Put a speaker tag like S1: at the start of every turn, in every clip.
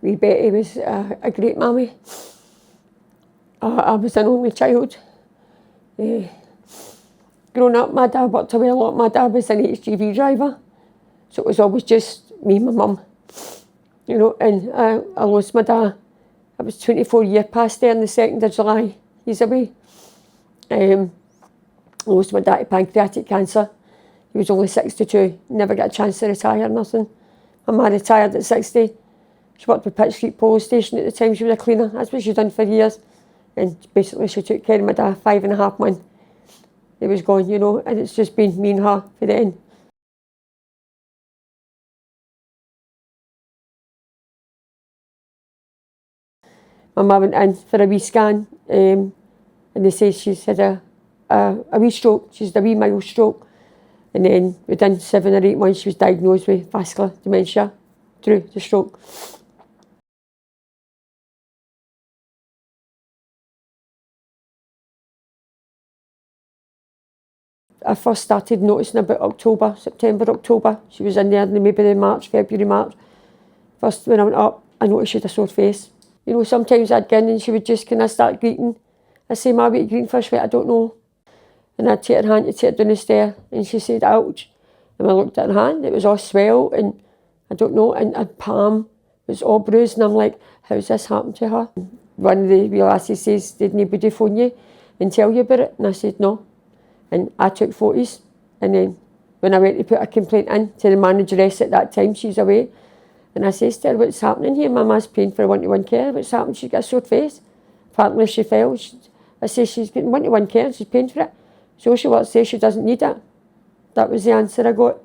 S1: wee Betty was a great mammy. I was an only child. Growing up, my dad worked away a lot. My dad was an HGV driver, so it was always just me and my mum. You know, and I lost my dad. It was 24 years past there on the 2nd of July. He's away. I lost my dad to pancreatic cancer. He was only 62, never got a chance to retire, nothing. My mum retired at 60. She worked with Pitt Street Police Station at the time. She was a cleaner. That's what she'd done for years. And basically she took care of my dad 5.5 months. He was gone, you know, and it's just been me and her for the end. My mum went in for a wee scan, and they say she's had a wee stroke. She's had a wee mild stroke. And then within 7 or 8 months, she was diagnosed with vascular dementia through the stroke. I first started noticing about September, October. She was in there, and maybe in February, March. First, when I went up, I noticed she had a sore face. You know, sometimes I'd go in and she would just kind of start greeting. I'd say, "Ma, what are you greeting for?" She went, "I don't know." And I'd take her hand to take her down the stair, and she said, "Ouch." And when I looked at her hand, it was all swelled, and I don't know, and her palm was all bruised, and I'm like, how's this happened to her? One of the wee lasses says, "Did anybody phone you and tell you about it?" And I said, "No." And I took photos, and then when I went to put a complaint in to the manageress at that time, she's away, and I says to her, "What's happening here? My ma's paying for one-to-one care. What's happened? She's got a sore face." Apparently she fell. I say, "She's getting one-to-one care and she's paying for it. Social worker says she doesn't need it." That was the answer I got.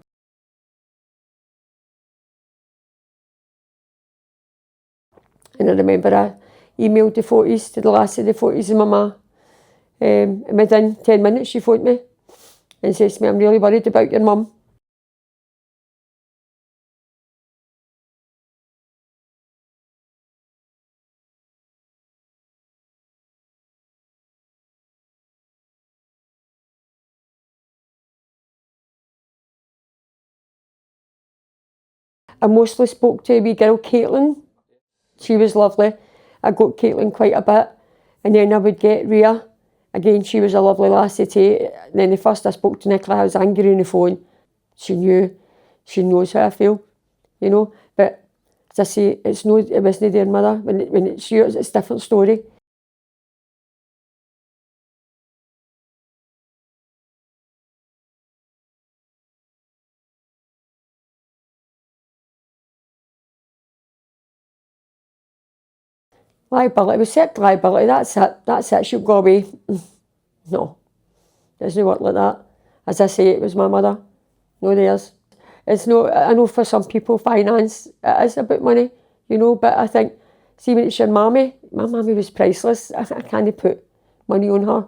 S1: And I remember I emailed the photos to the lassie, the photos of my ma. And within 10 minutes she phoned me and says to me, "I'm really worried about your mum." I mostly spoke to a wee girl, Caitlin. She was lovely. I got Caitlin quite a bit. And then I would get Rhea. Again, she was a lovely lassie too. And then the first I spoke to Nicola, I was angry on the phone. She knows how I feel, you know. But as I say, it wasn't their mother. When it's yours, it's a different story. Liability, we accept liability, that's it, she'll go away. No, it doesn't work like that. As I say, it was my mother, no theirs. It's no, I know for some people finance, it is about money, you know, but I think, see when it's your mammy, my mammy was priceless. I can't put money on her.